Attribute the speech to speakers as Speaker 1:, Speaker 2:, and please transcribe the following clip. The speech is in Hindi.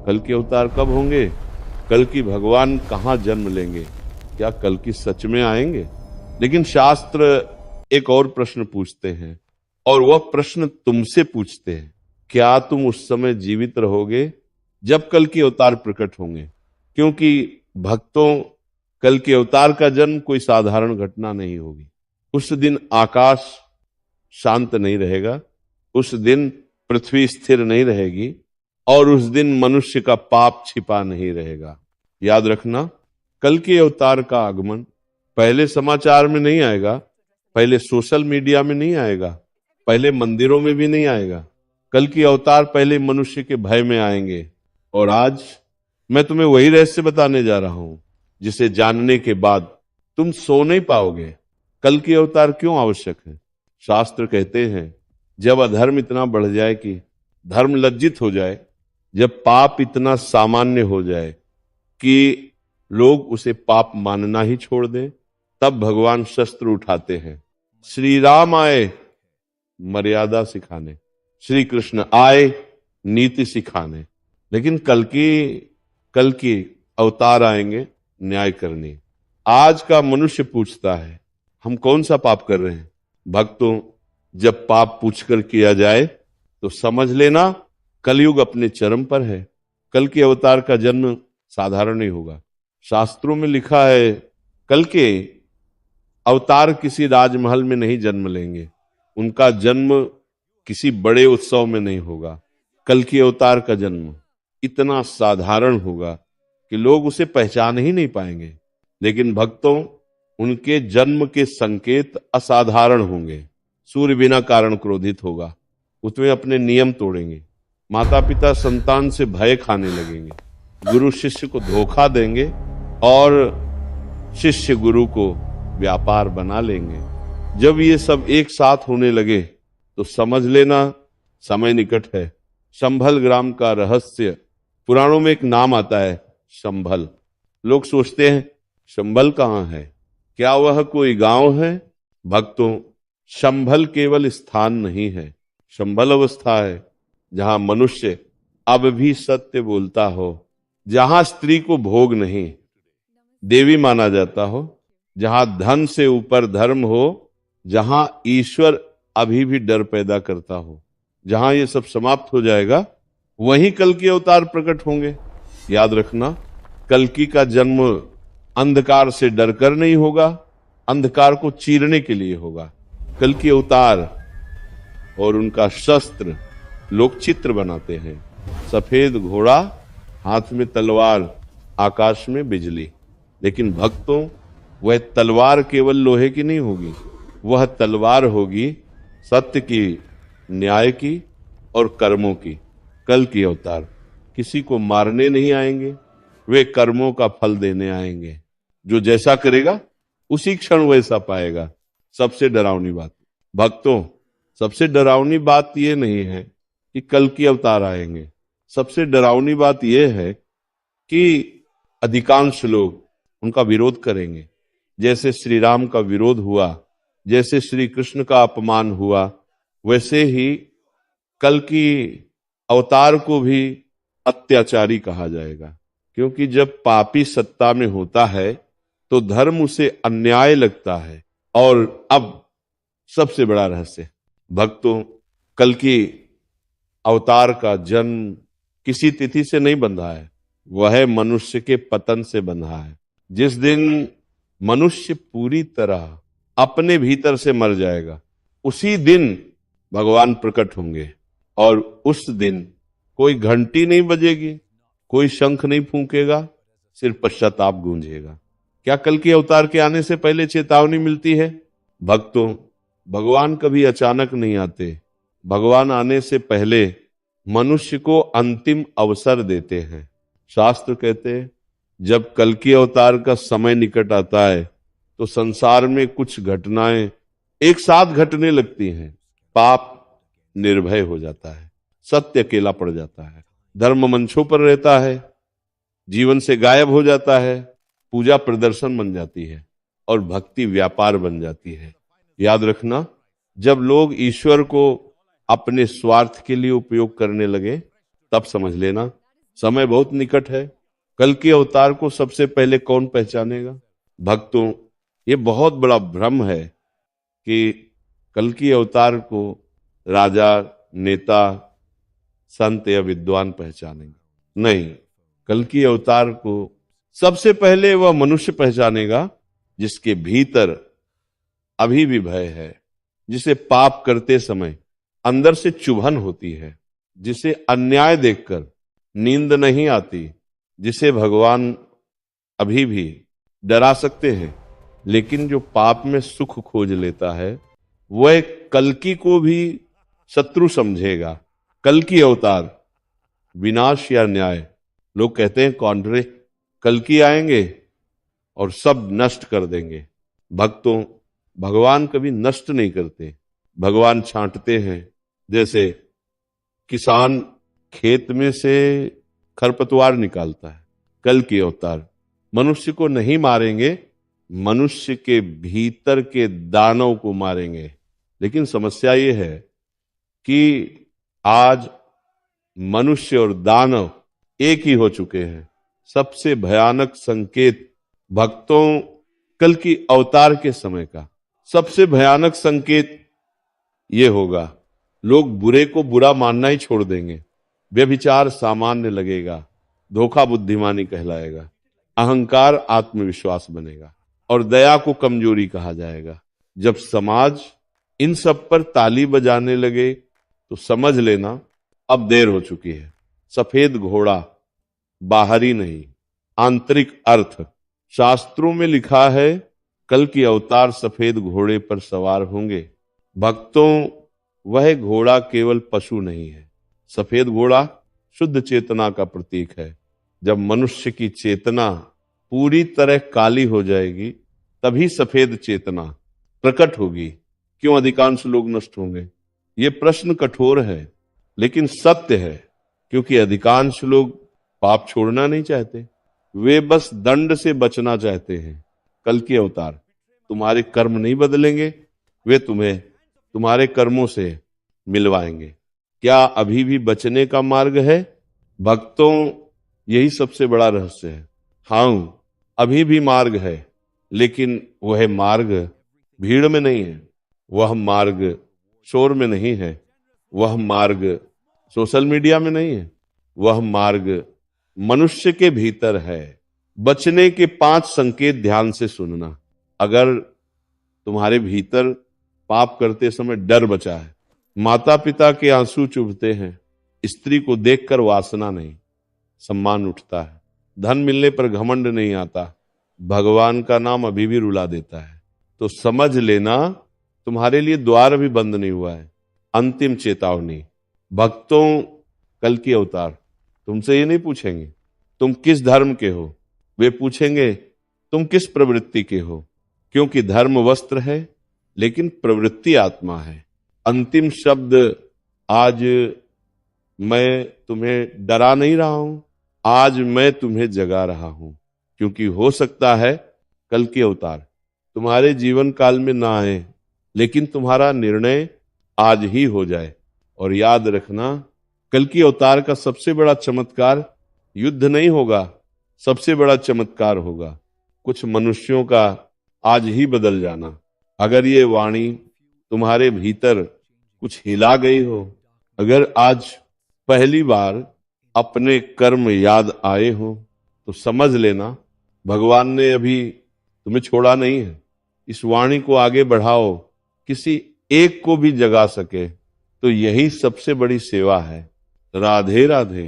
Speaker 1: कल के अवतार कब होंगे? कल की भगवान कहाँ जन्म लेंगे? क्या कल की सच में आएंगे? लेकिन शास्त्र एक और प्रश्न पूछते हैं, और वह प्रश्न तुमसे पूछते हैं, क्या तुम उस समय जीवित रहोगे जब कल के अवतार प्रकट होंगे? क्योंकि भक्तों, कल के अवतार का जन्म कोई साधारण घटना नहीं होगी। उस दिन आकाश शांत नहीं रहेगा, उस दिन पृथ्वी स्थिर नहीं रहेगी, और उस दिन मनुष्य का पाप छिपा नहीं रहेगा। याद रखना, कल के अवतार का आगमन पहले समाचार में नहीं आएगा, पहले सोशल मीडिया में नहीं आएगा, पहले मंदिरों में भी नहीं आएगा। कल की अवतार पहले मनुष्य के भय में आएंगे। और आज मैं तुम्हें वही रहस्य बताने जा रहा हूं जिसे जानने के बाद तुम सो नहीं पाओगे। कल की अवतार क्यों आवश्यक है? शास्त्र कहते हैं, जब अधर्म इतना बढ़ जाए कि धर्म लज्जित हो जाए, जब पाप इतना सामान्य हो जाए कि लोग उसे पाप मानना ही छोड़ दें, तब भगवान शस्त्र उठाते हैं। श्री राम आए मर्यादा सिखाने, श्री कृष्ण आए नीति सिखाने, लेकिन कल की अवतार आएंगे न्याय करने। आज का मनुष्य पूछता है, हम कौन सा पाप कर रहे हैं? भक्तों, जब पाप पूछकर किया जाए तो समझ लेना कलयुग अपने चरम पर है। कल के अवतार का जन्म साधारण नहीं होगा। शास्त्रों में लिखा है, कल के अवतार किसी राजमहल में नहीं जन्म लेंगे, उनका जन्म किसी बड़े उत्सव में नहीं होगा। कल के अवतार का जन्म इतना साधारण होगा कि लोग उसे पहचान ही नहीं पाएंगे। लेकिन भक्तों, उनके जन्म के संकेत असाधारण होंगे। सूर्य बिना कारण क्रोधित होगा, उसमें अपने नियम तोड़ेंगे, माता पिता संतान से भय खाने लगेंगे, गुरु शिष्य को धोखा देंगे, और शिष्य गुरु को व्यापार बना लेंगे। जब ये सब एक साथ होने लगे तो समझ लेना समय निकट है। शंभल ग्राम का रहस्य, पुराणों में एक नाम आता है शंभल। लोग सोचते हैं शंभल कहाँ है, क्या वह कोई गांव है? भक्तों, शंभल केवल स्थान नहीं है, शंभल अवस्था है जहां मनुष्य अब भी सत्य बोलता हो, जहां स्त्री को भोग नहीं, देवी माना जाता हो, जहां धन से ऊपर धर्म हो, जहां ईश्वर अभी भी डर पैदा करता हो। जहां ये सब समाप्त हो जाएगा, वहीं कल के अवतार प्रकट होंगे। याद रखना, कल्कि का जन्म अंधकार से डरकर नहीं होगा, अंधकार को चीरने के लिए होगा। कल्कि अवतार और उनका शस्त्र लोग चित्र बनाते हैं, सफेद घोड़ा, हाथ में तलवार, आकाश में बिजली। लेकिन भक्तों, वह तलवार केवल लोहे की नहीं होगी, वह तलवार होगी सत्य की, न्याय की और कर्मों की। कल की अवतार किसी को मारने नहीं आएंगे, वे कर्मों का फल देने आएंगे। जो जैसा करेगा उसी क्षण वैसा पाएगा। सबसे डरावनी बात भक्तों, सबसे डरावनी बात यह नहीं है कि कल की अवतार आएंगे, सबसे डरावनी बात यह है कि अधिकांश लोग उनका विरोध करेंगे। जैसे श्री राम का विरोध हुआ, जैसे श्री कृष्ण का अपमान हुआ, वैसे ही कल की अवतार को भी अत्याचारी कहा जाएगा। क्योंकि जब पापी सत्ता में होता है तो धर्म उसे अन्याय लगता है। और अब सबसे बड़ा रहस्य भक्तों, कल की अवतार का जन्म किसी तिथि से नहीं बंधा है, वह मनुष्य के पतन से बंधा है। जिस दिन मनुष्य पूरी तरह अपने भीतर से मर जाएगा, उसी दिन भगवान प्रकट होंगे। और उस दिन कोई घंटी नहीं बजेगी, कोई शंख नहीं फूंकेगा, सिर्फ पश्चाताप गूंजेगा। क्या कल के अवतार के आने से पहले चेतावनी मिलती है? भक्तों, भगवान कभी अचानक नहीं आते। भगवान आने से पहले मनुष्य को अंतिम अवसर देते हैं। शास्त्र कहते हैं, जब कल की अवतार का समय निकट आता है तो संसार में कुछ घटनाएं एक साथ घटने लगती हैं। पाप निर्भय हो जाता है, सत्य अकेला पड़ जाता है, धर्म मंचों पर रहता है, जीवन से गायब हो जाता है, पूजा प्रदर्शन बन जाती है और भक्ति व्यापार बन जाती है। याद रखना, जब लोग ईश्वर को अपने स्वार्थ के लिए उपयोग करने लगे, तब समझ लेना समय बहुत निकट है। कल के अवतार को सबसे पहले कौन पहचानेगा? भक्तों, ये बहुत बड़ा भ्रम है कि कल की अवतार को राजा, नेता, संत या विद्वान पहचानेंगे। नहीं, कल की अवतार को सबसे पहले वह मनुष्य पहचानेगा जिसके भीतर अभी भी भय है, जिसे पाप करते समय अंदर से चुभन होती है, जिसे अन्याय देखकर नींद नहीं आती, जिसे भगवान अभी भी डरा सकते हैं, लेकिन जो पाप में सुख खोज लेता है वह कल्कि को भी शत्रु समझेगा। कल की अवतार विनाश या न्याय, लोग कहते हैं कॉन्ट्रे, कल्कि आएंगे और सब नष्ट कर देंगे। भक्तों, भगवान कभी नष्ट नहीं करते, भगवान छांटते हैं। जैसे किसान खेत में से खरपतवार निकालता है, कल की अवतार मनुष्य को नहीं मारेंगे, मनुष्य के भीतर के दानव को मारेंगे। लेकिन समस्या ये है कि आज मनुष्य और दानव एक ही हो चुके हैं। सबसे भयानक संकेत भक्तों, कल की अवतार के समय का सबसे भयानक संकेत ये होगा, लोग बुरे को बुरा मानना ही छोड़ देंगे, व्यभिचार सामान्य लगेगा, धोखा बुद्धिमानी कहलाएगा, अहंकार आत्मविश्वास बनेगा और दया को कमजोरी कहा जाएगा। जब समाज इन सब पर ताली बजाने लगे तो समझ लेना अब देर हो चुकी है। सफेद घोड़ा बाहरी नहीं, आंतरिक अर्थ। शास्त्रों में लिखा है कल की अवतार सफेद घोड़े पर सवार होंगे। भक्तों, वह घोड़ा केवल पशु नहीं है, सफेद घोड़ा शुद्ध चेतना का प्रतीक है। जब मनुष्य की चेतना पूरी तरह काली हो जाएगी तभी सफेद चेतना प्रकट होगी। क्यों अधिकांश लोग नष्ट होंगे? ये प्रश्न कठोर है लेकिन सत्य है, क्योंकि अधिकांश लोग पाप छोड़ना नहीं चाहते, वे बस दंड से बचना चाहते हैं। कल के अवतार तुम्हारे कर्म नहीं बदलेंगे, वे तुम्हें तुम्हारे कर्मों से मिलवाएंगे। क्या अभी भी बचने का मार्ग है? भक्तों, यही सबसे बड़ा रहस्य है। हाँ, अभी भी मार्ग है, लेकिन वह मार्ग भीड़ में नहीं है, वह मार्ग शोर में नहीं है, वह मार्ग सोशल मीडिया में नहीं है, वह मार्ग मनुष्य के भीतर है। बचने के 5 संकेत ध्यान से सुनना। अगर तुम्हारे भीतर पाप करते समय डर बचा है, माता पिता के आंसू चुभते हैं, स्त्री को देखकर वासना नहीं, सम्मान उठता है, धन मिलने पर घमंड नहीं आता, भगवान का नाम अभी भी रुला देता है, तो समझ लेना तुम्हारे लिए द्वार अभी बंद नहीं हुआ है। अंतिम चेतावनी। भक्तों, कल की अवतार तुमसे ये नहीं पूछेंगे तुम किस धर्म के हो, वे पूछेंगे तुम किस प्रवृत्ति के हो, क्योंकि धर्म वस्त्र है लेकिन प्रवृत्ति आत्मा है। अंतिम शब्द, आज मैं तुम्हें डरा नहीं रहा हूं, आज मैं तुम्हें जगा रहा हूं, क्योंकि हो सकता है कल की अवतार तुम्हारे जीवन काल में ना आए, लेकिन तुम्हारा निर्णय आज ही हो जाए। और याद रखना, कल की अवतार का सबसे बड़ा चमत्कार युद्ध नहीं होगा, सबसे बड़ा चमत्कार होगा कुछ मनुष्यों का आज ही बदल जाना। अगर ये वाणी तुम्हारे भीतर कुछ हिला गई हो, अगर आज पहली बार अपने कर्म याद आए हो, तो समझ लेना भगवान ने अभी तुम्हें छोड़ा नहीं है। इस वाणी को आगे बढ़ाओ, किसी एक को भी जगा सके तो यही सबसे बड़ी सेवा है। राधे राधे।